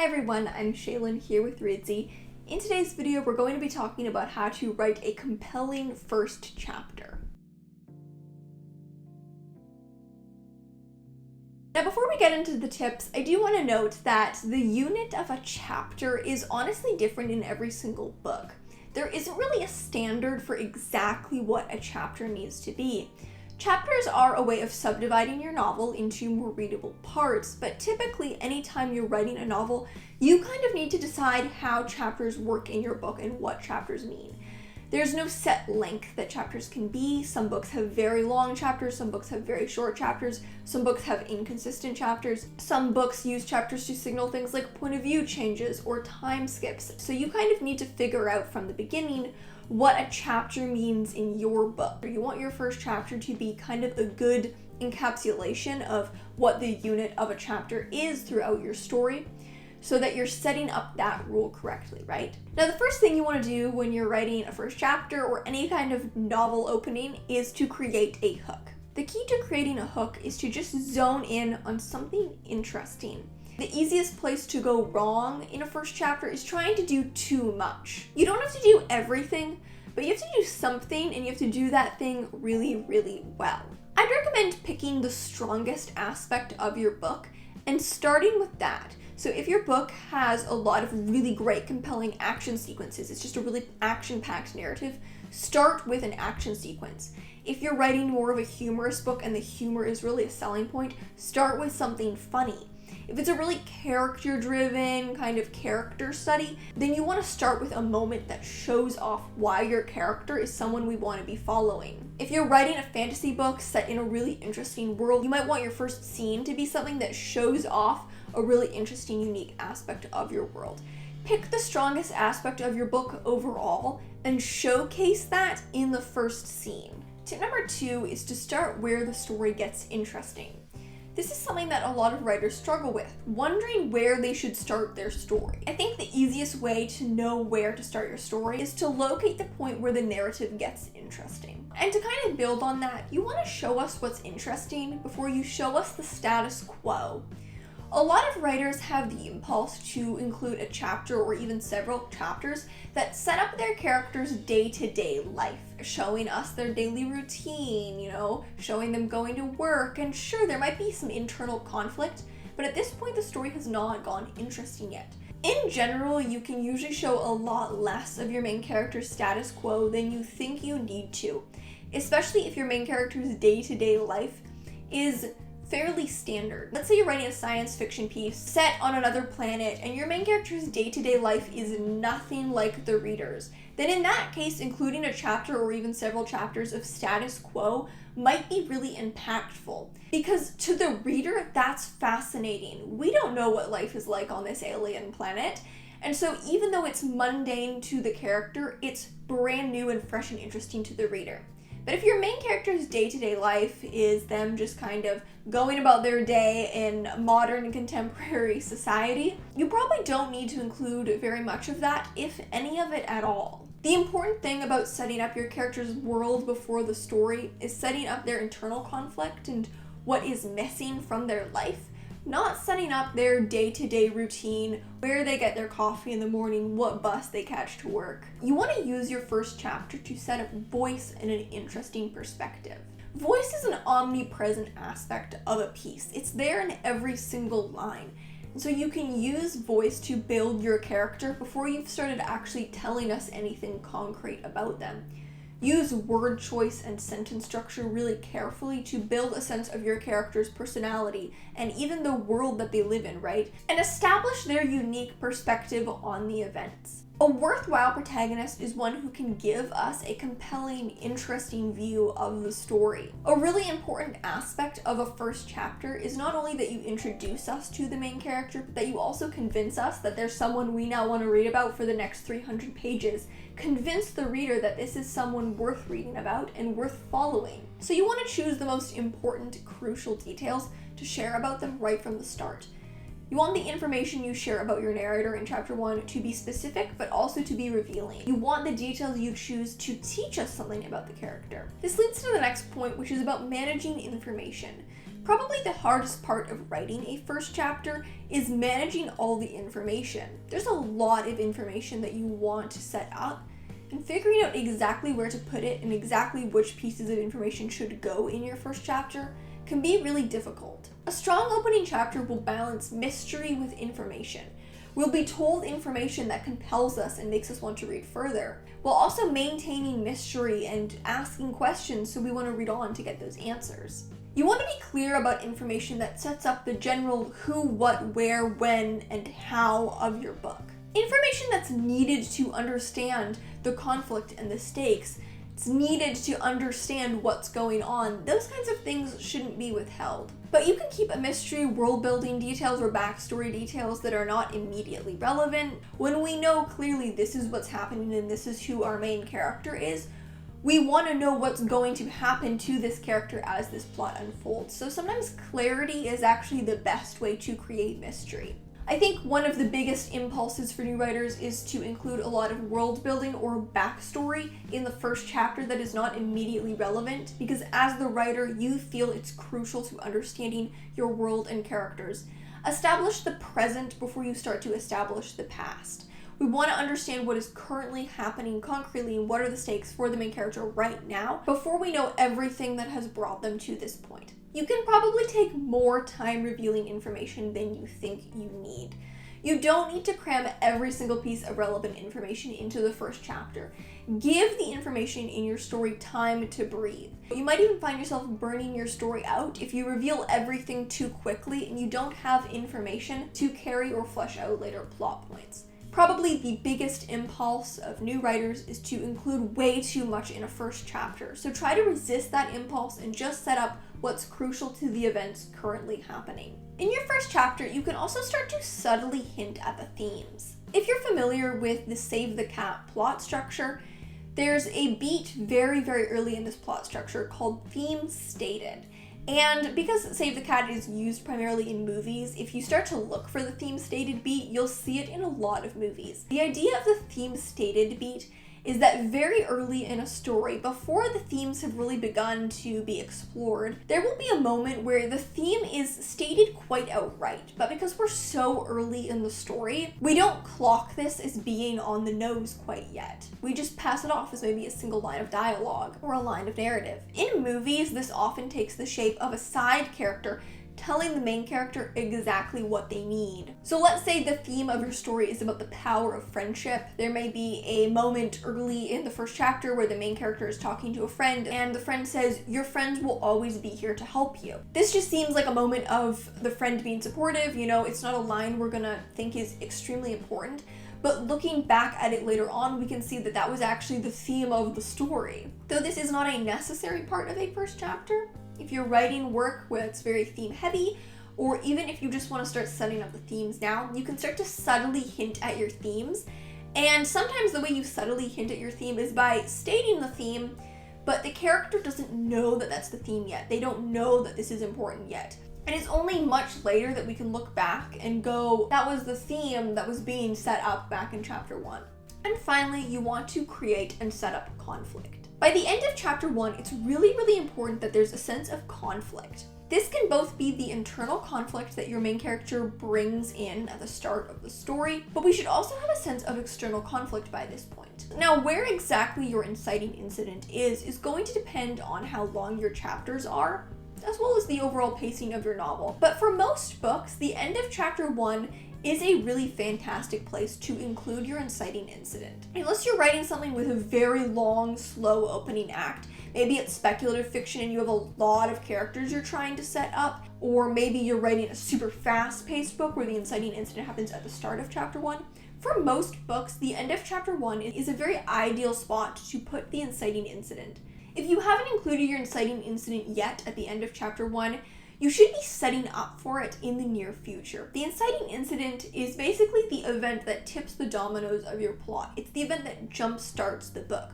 Hi everyone, I'm Shaylin here with Reedsy. In today's video, we're going to be talking about how to write a compelling first chapter. Now before we get into the tips, I do want to note that the unit of a chapter is honestly different in every single book. There isn't really a standard for exactly what a chapter needs to be. Chapters are a way of subdividing your novel into more readable parts, but typically anytime you're writing a novel, you kind of need to decide how chapters work in your book and what chapters mean. There's no set length that chapters can be. Some books have very long chapters, some books have very short chapters, some books have inconsistent chapters. Some books use chapters to signal things like point of view changes or time skips. So you kind of need to figure out from the beginning what a chapter means in your book. You want your first chapter to be kind of a good encapsulation of what the unit of a chapter is throughout your story, so that you're setting up that rule correctly, right? Now, the first thing you want to do when you're writing a first chapter or any kind of novel opening is to create a hook. The key to creating a hook is to just zone in on something interesting. The easiest place to go wrong in a first chapter is trying to do too much. You don't have to do everything, but you have to do something, and you have to do that thing really, really well. I'd recommend picking the strongest aspect of your book and starting with that. So if your book has a lot of really great, compelling action sequences, it's just a really action-packed narrative, start with an action sequence. If you're writing more of a humorous book and the humor is really a selling point, start with something funny. If it's a really character-driven kind of character study, then you want to start with a moment that shows off why your character is someone we want to be following. If you're writing a fantasy book set in a really interesting world, you might want your first scene to be something that shows off a really interesting, unique aspect of your world. Pick the strongest aspect of your book overall and showcase that in the first scene. Tip number 2 is to start where the story gets interesting. This is something that a lot of writers struggle with, wondering where they should start their story. I think the easiest way to know where to start your story is to locate the point where the narrative gets interesting. And to kind of build on that, you want to show us what's interesting before you show us the status quo. A lot of writers have the impulse to include a chapter or even several chapters that set up their characters' day-to-day life, showing us their daily routine, showing them going to work, and sure, there might be some internal conflict, but at this point the story has not gone interesting yet. In general, you can usually show a lot less of your main character's status quo than you think you need to, especially if your main character's day-to-day life is fairly standard. Let's say you're writing a science fiction piece set on another planet and your main character's day-to-day life is nothing like the reader's. Then in that case, including a chapter or even several chapters of status quo might be really impactful. Because to the reader, that's fascinating. We don't know what life is like on this alien planet. And so even though it's mundane to the character, it's brand new and fresh and interesting to the reader. But if your main character's day-to-day life is them just kind of going about their day in modern and contemporary society, you probably don't need to include very much of that, if any of it at all. The important thing about setting up your character's world before the story is setting up their internal conflict and what is missing from their life, not setting up their day-to-day routine, where they get their coffee in the morning, what bus they catch to work. You want to use your first chapter to set up voice in an interesting perspective. Voice is an omnipresent aspect of a piece. It's there in every single line. So you can use voice to build your character before you've started actually telling us anything concrete about them. Use word choice and sentence structure really carefully to build a sense of your character's personality and even the world that they live in, right? And establish their unique perspective on the events. A worthwhile protagonist is one who can give us a compelling, interesting view of the story. A really important aspect of a first chapter is not only that you introduce us to the main character, but that you also convince us that there's someone we now want to read about for the next 300 pages. Convince the reader that this is someone worth reading about and worth following. So you want to choose the most important, crucial details to share about them right from the start. You want the information you share about your narrator in chapter 1 to be specific, but also to be revealing. You want the details you choose to teach us something about the character. This leads to the next point, which is about managing information. Probably the hardest part of writing a first chapter is managing all the information. There's a lot of information that you want to set up, and figuring out exactly where to put it and exactly which pieces of information should go in your first chapter can be really difficult. A strong opening chapter will balance mystery with information. We'll be told information that compels us and makes us want to read further, while also maintaining mystery and asking questions so we want to read on to get those answers. You want to be clear about information that sets up the general who, what, where, when, and how of your book. Information that's needed to understand the conflict and the stakes. It's needed to understand what's going on. Those kinds of things shouldn't be withheld. But you can keep a mystery, world-building details, or backstory details that are not immediately relevant. When we know clearly this is what's happening and this is who our main character is, we want to know what's going to happen to this character as this plot unfolds. So sometimes clarity is actually the best way to create mystery. I think one of the biggest impulses for new writers is to include a lot of world building or backstory in the first chapter that is not immediately relevant, because as the writer, you feel it's crucial to understanding your world and characters. Establish the present before you start to establish the past. We want to understand what is currently happening concretely and what are the stakes for the main character right now before we know everything that has brought them to this point. You can probably take more time revealing information than you think you need. You don't need to cram every single piece of relevant information into the first chapter. Give the information in your story time to breathe. You might even find yourself burning your story out if you reveal everything too quickly and you don't have information to carry or flesh out later plot points. Probably the biggest impulse of new writers is to include way too much in a first chapter. So try to resist that impulse and just set up what's crucial to the events currently happening. In your first chapter, you can also start to subtly hint at the themes. If you're familiar with the Save the Cat plot structure, there's a beat very, very early in this plot structure called Themes Stated. And because Save the Cat is used primarily in movies, if you start to look for the theme stated beat, you'll see it in a lot of movies. The idea of the theme stated beat is that very early in a story, before the themes have really begun to be explored, there will be a moment where the theme is stated quite outright. But because we're so early in the story, we don't clock this as being on the nose quite yet. We just pass it off as maybe a single line of dialogue or a line of narrative. In movies, this often takes the shape of a side character telling the main character exactly what they need. So let's say the theme of your story is about the power of friendship. There may be a moment early in the first chapter where the main character is talking to a friend and the friend says, "Your friends will always be here to help you." This just seems like a moment of the friend being supportive. It's not a line we're gonna think is extremely important. But looking back at it later on, we can see that that was actually the theme of the story. Though this is not a necessary part of a first chapter, if you're writing work where it's very theme heavy, or even if you just want to start setting up the themes now, you can start to subtly hint at your themes. And sometimes the way you subtly hint at your theme is by stating the theme, but the character doesn't know that that's the theme yet. They don't know that this is important yet. And it's only much later that we can look back and go, that was the theme that was being set up back in chapter 1. And finally, you want to create and set up conflict. By the end of chapter 1, it's really, really important that there's a sense of conflict. This can both be the internal conflict that your main character brings in at the start of the story, but we should also have a sense of external conflict by this point. Now, where exactly your inciting incident is going to depend on how long your chapters are, as well as the overall pacing of your novel. But for most books, the end of chapter 1 is a really fantastic place to include your inciting incident. Unless you're writing something with a very long, slow opening act, maybe it's speculative fiction and you have a lot of characters you're trying to set up, or maybe you're writing a super fast-paced book where the inciting incident happens at the start of chapter 1. For most books, the end of chapter 1 is a very ideal spot to put the inciting incident. If you haven't included your inciting incident yet at the end of chapter 1, you should be setting up for it in the near future. The inciting incident is basically the event that tips the dominoes of your plot. It's the event that jump-starts the book.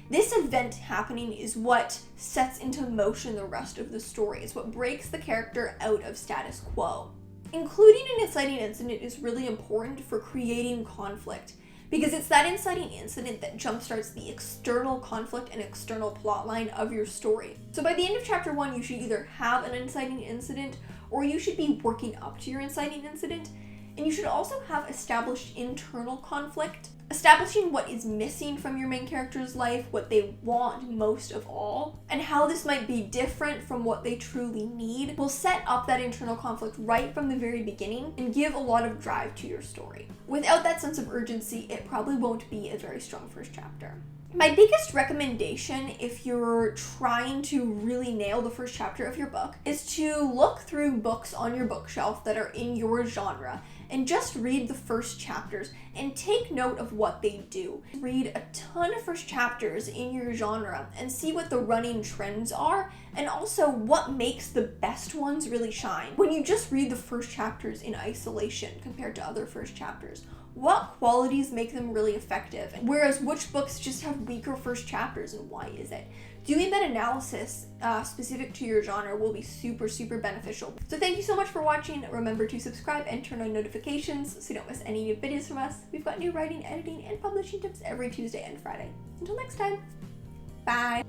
This event happening is what sets into motion the rest of the story. It's what breaks the character out of status quo. Including an inciting incident is really important for creating conflict. because it's that inciting incident that jumpstarts the external conflict and external plotline of your story. So by the end of chapter 1, you should either have an inciting incident or you should be working up to your inciting incident, and you should also have established internal conflict, establishing what is missing from your main character's life, what they want most of all, and how this might be different from what they truly need will set up that internal conflict right from the very beginning and give a lot of drive to your story. Without that sense of urgency, it probably won't be a very strong first chapter. My biggest recommendation if you're trying to really nail the first chapter of your book is to look through books on your bookshelf that are in your genre and just read the first chapters and take note of what they do. Read a ton of first chapters in your genre and see what the running trends are and also what makes the best ones really shine. When you just read the first chapters in isolation compared to other first chapters, what qualities make them really effective? Whereas which books just have weaker first chapters and why is it? Doing that analysis specific to your genre will be super, super beneficial. So thank you so much for watching. Remember to subscribe and turn on notifications so you don't miss any new videos from us. We've got new writing, editing, and publishing tips every Tuesday and Friday. Until next time, bye.